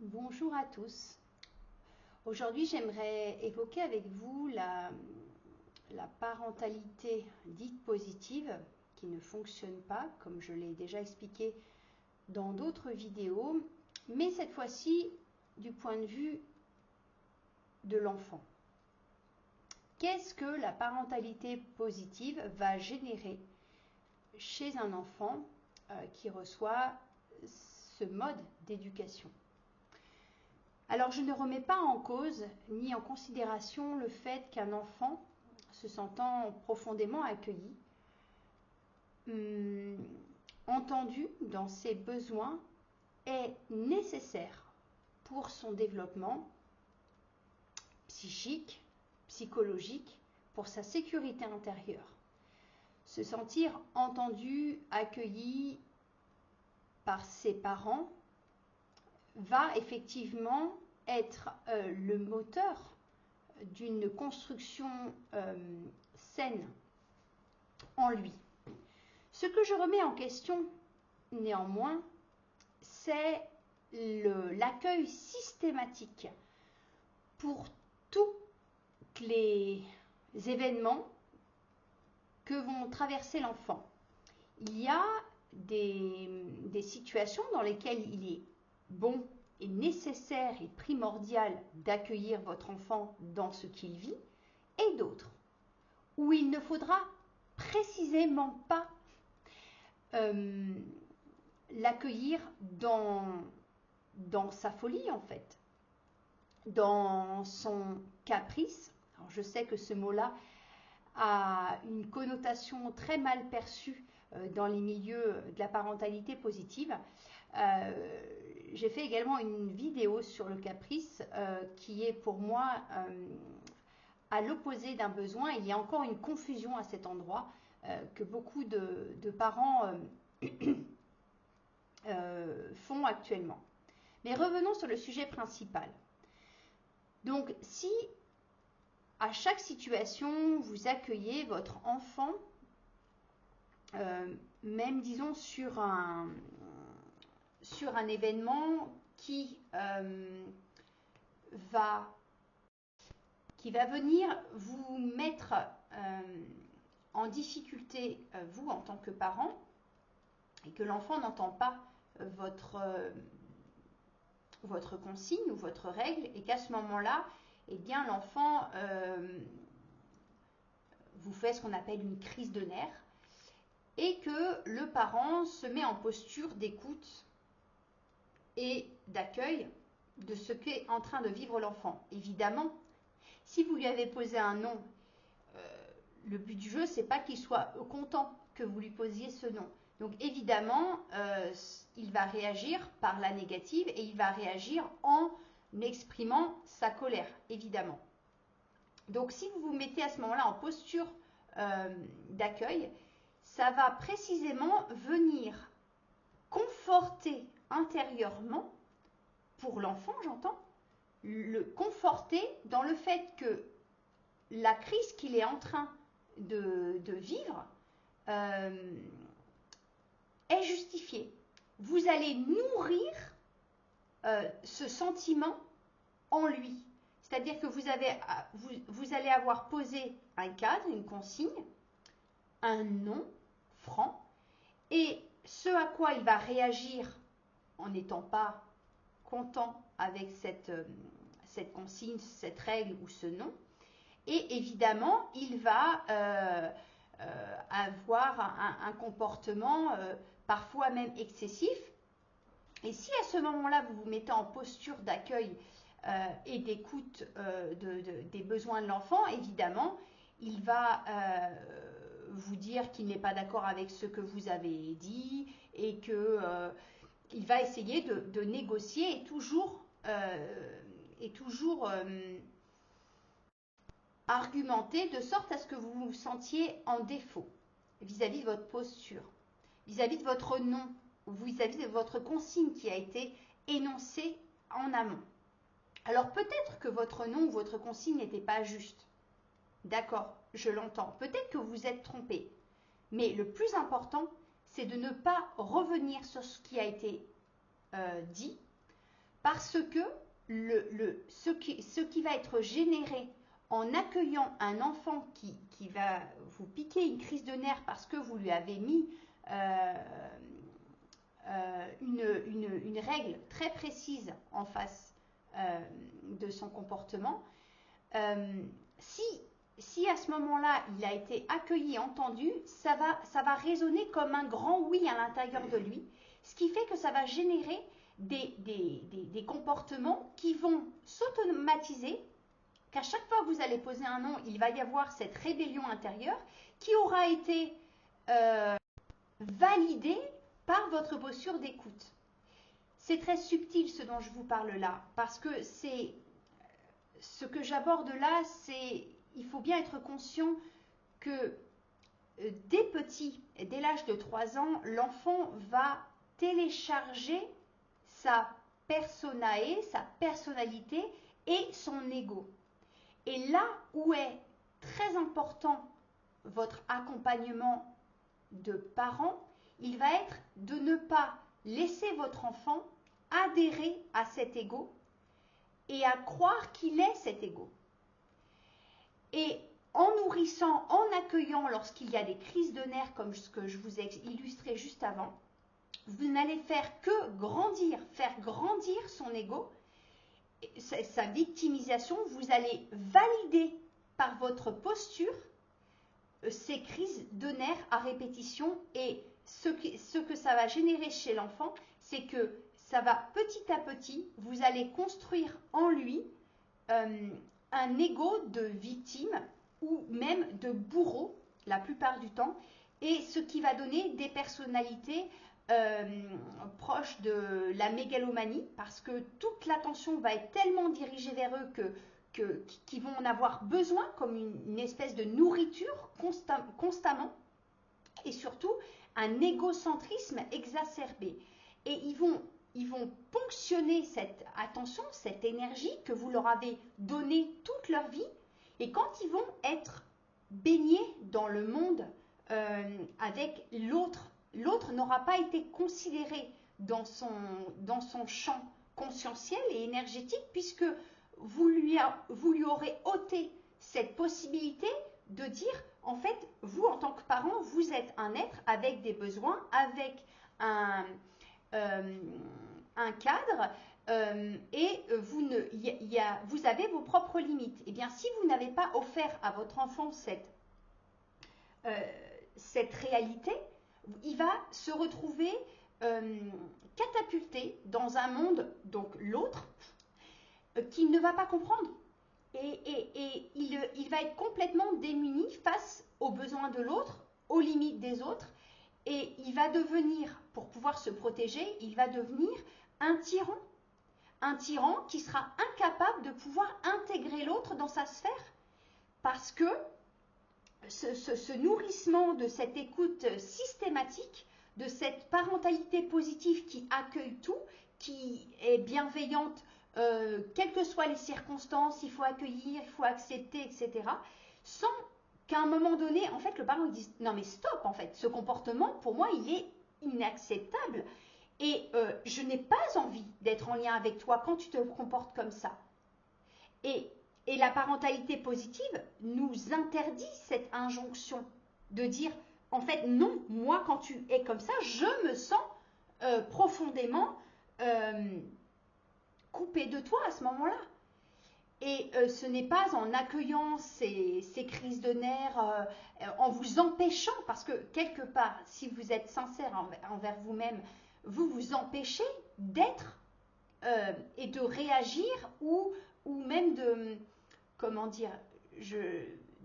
Bonjour à tous. Aujourd'hui, j'aimerais évoquer avec vous la parentalité dite positive qui ne fonctionne pas, comme je l'ai déjà expliqué dans d'autres vidéos, mais cette fois-ci du point de vue de l'enfant. Qu'est-ce que la parentalité positive va générer chez un enfant qui reçoit ce mode d'éducation ? Alors, je ne remets pas en cause ni en considération le fait qu'un enfant, se sentant profondément accueilli, entendu dans ses besoins, est nécessaire pour son développement psychique, psychologique, pour sa sécurité intérieure. Se sentir entendu, accueilli par ses parents va effectivement être le moteur d'une construction saine en lui. Ce que je remets en question, néanmoins, c'est l'accueil systématique pour tous les événements que vont traverser l'enfant. Il y a des situations dans lesquelles il est bon et nécessaire et primordial d'accueillir votre enfant dans ce qu'il vit, et d'autres où il ne faudra précisément pas l'accueillir dans sa folie en fait, dans son caprice. Alors, je sais que ce mot-là a une connotation très mal perçue dans les milieux de la parentalité positive. J'ai fait également une vidéo sur le caprice qui est pour moi à l'opposé d'un besoin. Il y a encore une confusion à cet endroit que beaucoup de parents font actuellement. Mais revenons sur le sujet principal. Donc, si à chaque situation vous accueillez votre enfant, même disons sur un événement qui va venir vous mettre en difficulté, vous en tant que parent, et que l'enfant n'entend pas votre consigne ou votre règle, et qu'à ce moment-là, eh bien, l'enfant vous fait ce qu'on appelle une crise de nerfs, et que le parent se met en posture d'écoute et d'accueil de ce qu'est en train de vivre l'enfant. Évidemment, si vous lui avez posé un nom, le but du jeu, c'est pas qu'il soit content que vous lui posiez ce nom. Donc évidemment, il va réagir par la négative et il va réagir en exprimant sa colère, évidemment. Donc si vous vous mettez à ce moment-là en posture d'accueil, ça va précisément venir conforter intérieurement, pour l'enfant j'entends, le conforter dans le fait que la crise qu'il est en train de vivre est justifiée. Vous allez nourrir ce sentiment en lui. C'est-à-dire que vous allez avoir posé un cadre, une consigne, un nom franc, et ce à quoi il va réagir en n'étant pas content avec cette consigne, cette règle ou ce nom. Et évidemment, il va avoir un comportement parfois même excessif. Et si à ce moment-là, vous vous mettez en posture d'accueil et d'écoute des besoins de l'enfant, évidemment, il va vous dire qu'il n'est pas d'accord avec ce que vous avez dit et qu'il va essayer de négocier et toujours argumenter de sorte à ce que vous vous sentiez en défaut vis-à-vis de votre posture, vis-à-vis de votre nom, ou vis-à-vis de votre consigne qui a été énoncée en amont. Alors peut-être que votre nom ou votre consigne n'était pas juste. D'accord, je l'entends. Peut-être que vous êtes trompé. Mais le plus important, c'est de ne pas revenir sur ce qui a été dit Parce que ce qui va être généré en accueillant un enfant qui va vous piquer une crise de nerfs parce que vous lui avez mis une règle très précise en face de son comportement, si à ce moment-là il a été accueilli, entendu, ça va résonner comme un grand oui à l'intérieur de lui, ce qui fait que ça va générer des comportements qui vont s'automatiser, qu'à chaque fois que vous allez poser un nom, il va y avoir cette rébellion intérieure qui aura été validée par votre posture d'écoute. C'est très subtil ce dont je vous parle là, parce que c'est ce que j'aborde là, c'est il faut bien être conscient que dès petit, dès l'âge de 3 ans, l'enfant va télécharger sa personae, sa personnalité et son ego. Et là où est très important votre accompagnement de parents, il va être de ne pas laisser votre enfant adhérer à cet ego et à croire qu'il est cet ego. Et en nourrissant, en accueillant lorsqu'il y a des crises de nerfs comme ce que je vous ai illustré juste avant, vous n'allez faire que faire grandir son ego, sa victimisation, vous allez valider par votre posture ces crises de nerfs à répétition et ce que ça va générer chez l'enfant, c'est que ça va petit à petit, vous allez construire en lui un ego de victime ou même de bourreau la plupart du temps, et ce qui va donner des personnalités proches de la mégalomanie, parce que toute l'attention va être tellement dirigée vers eux qu'ils vont en avoir besoin comme une espèce de nourriture constamment, et surtout un égocentrisme exacerbé. Et ils vont ponctionner cette attention, cette énergie que vous leur avez donnée toute leur vie, et quand ils vont être baignés dans le monde avec l'autre, l'autre n'aura pas été considéré dans son champ conscientiel et énergétique, puisque vous lui aurez ôté cette possibilité de dire, en fait, vous en tant que parent, vous êtes un être avec des besoins, avec un cadre, et vous avez vos propres limites. Et bien, si vous n'avez pas offert à votre enfant cette réalité, il va se retrouver catapulté dans un monde, donc l'autre, qu'il ne va pas comprendre. Et il va être complètement démuni face aux besoins de l'autre, aux limites des autres, et il va devenir, pour pouvoir se protéger, il va devenir un tyran qui sera incapable de pouvoir intégrer l'autre dans sa sphère, parce que ce nourrissement de cette écoute systématique, de cette parentalité positive qui accueille tout, qui est bienveillante, quelles que soient les circonstances, il faut accueillir, il faut accepter, etc. Sans qu'à un moment donné, en fait, le parent dise « Non mais stop, en fait, ce comportement, pour moi, il est inacceptable. Et je n'ai pas envie d'être en lien avec toi quand tu te comportes comme ça. » Et la parentalité positive nous interdit cette injonction de dire, en fait, non, moi, quand tu es comme ça, je me sens profondément coupé de toi à ce moment-là. Et ce n'est pas en accueillant ces crises de nerfs, en vous empêchant, parce que quelque part, si vous êtes sincère envers vous-même, vous vous empêchez d'être et de réagir ou même de, comment dire,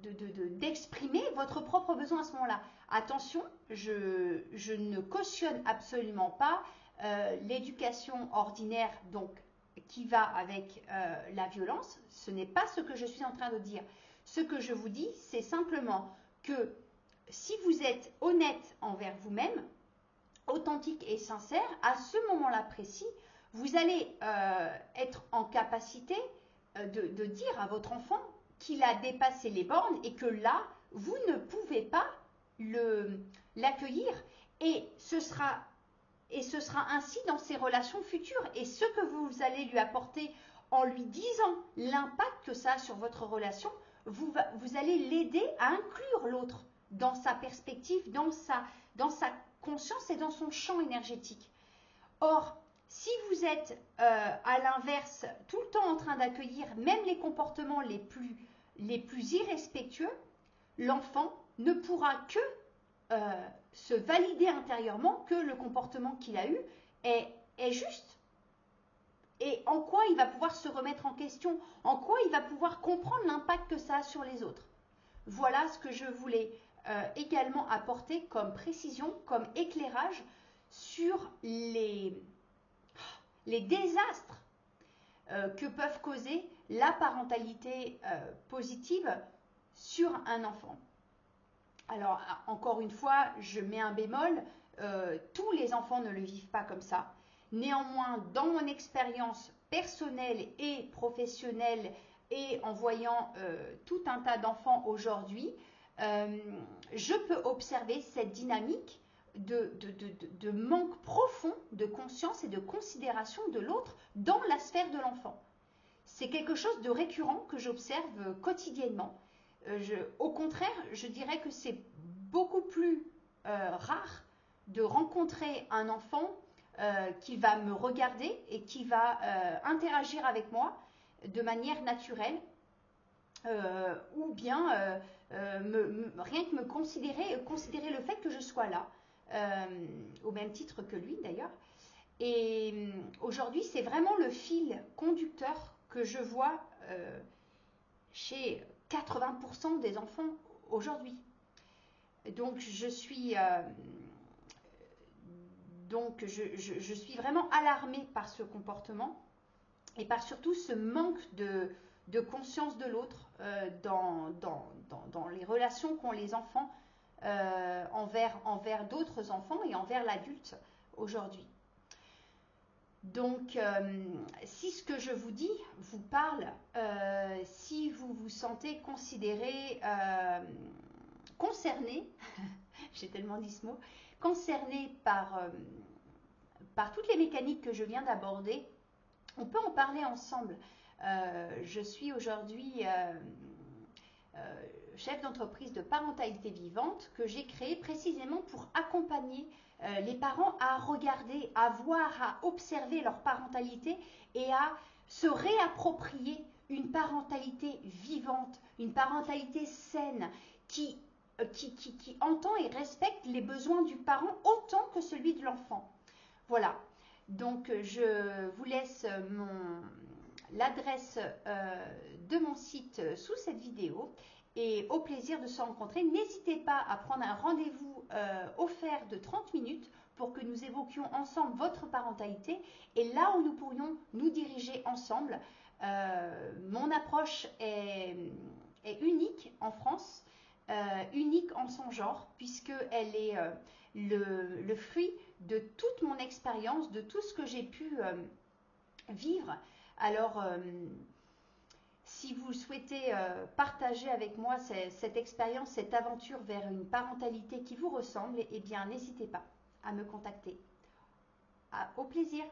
d'exprimer votre propre besoin à ce moment-là. Attention, je ne cautionne absolument pas l'éducation ordinaire, donc qui va avec la violence. Ce n'est pas ce que je suis en train de dire. Ce que je vous dis, c'est simplement que si vous êtes honnête envers vous-même, authentique et sincère, à ce moment-là précis, vous allez être en capacité de dire à votre enfant qu'il a dépassé les bornes et que là, vous ne pouvez pas l'accueillir. Et ce sera Et ce sera ainsi dans ses relations futures. Et ce que vous allez lui apporter en lui disant l'impact que ça a sur votre relation, vous allez l'aider à inclure l'autre dans sa perspective, dans sa conscience et dans son champ énergétique. Or, si vous êtes à l'inverse, tout le temps en train d'accueillir même les comportements les plus irrespectueux, l'enfant ne pourra que se valider intérieurement que le comportement qu'il a eu est juste. Et en quoi il va pouvoir se remettre en question, en quoi il va pouvoir comprendre l'impact que ça a sur les autres. Voilà ce que je voulais également apporter comme précision, comme éclairage sur les désastres que peuvent causer la parentalité positive sur un enfant. Alors, encore une fois, je mets un bémol, tous les enfants ne le vivent pas comme ça. Néanmoins, dans mon expérience personnelle et professionnelle et en voyant tout un tas d'enfants aujourd'hui, je peux observer cette dynamique de manque profond de conscience et de considération de l'autre dans la sphère de l'enfant. C'est quelque chose de récurrent que j'observe quotidiennement. Au contraire, je dirais que c'est beaucoup plus rare de rencontrer un enfant qui va me regarder et qui va interagir avec moi de manière naturelle ou bien rien que me considérer le fait que je sois là, au même titre que lui d'ailleurs. Et aujourd'hui, c'est vraiment le fil conducteur que je vois chez 80% des enfants aujourd'hui. Donc je suis vraiment alarmée par ce comportement et par surtout ce manque de conscience de l'autre dans les relations qu'ont les enfants envers d'autres enfants et envers l'adulte aujourd'hui. Donc, si ce que je vous dis vous parle, si vous vous sentez considéré, concerné, j'ai tellement dit ce mot, concerné par toutes les mécaniques que je viens d'aborder, on peut en parler ensemble. Je suis aujourd'hui chef d'entreprise de parentalité vivante que j'ai créée précisément pour accompagner les parents à regarder, à voir, à observer leur parentalité et à se réapproprier une parentalité vivante, une parentalité saine qui entend et respecte les besoins du parent autant que celui de l'enfant. Voilà, donc je vous laisse l'adresse de mon site sous cette vidéo. Et au plaisir de se rencontrer. N'hésitez pas à prendre un rendez-vous offert de 30 minutes pour que nous évoquions ensemble votre parentalité et là où nous pourrions nous diriger ensemble. Mon approche est unique en France, unique en son genre, puisqu'elle est le fruit de toute mon expérience, de tout ce que j'ai pu vivre. Alors, si vous souhaitez partager avec moi cette expérience, cette aventure vers une parentalité qui vous ressemble, eh bien, n'hésitez pas à me contacter. Au plaisir.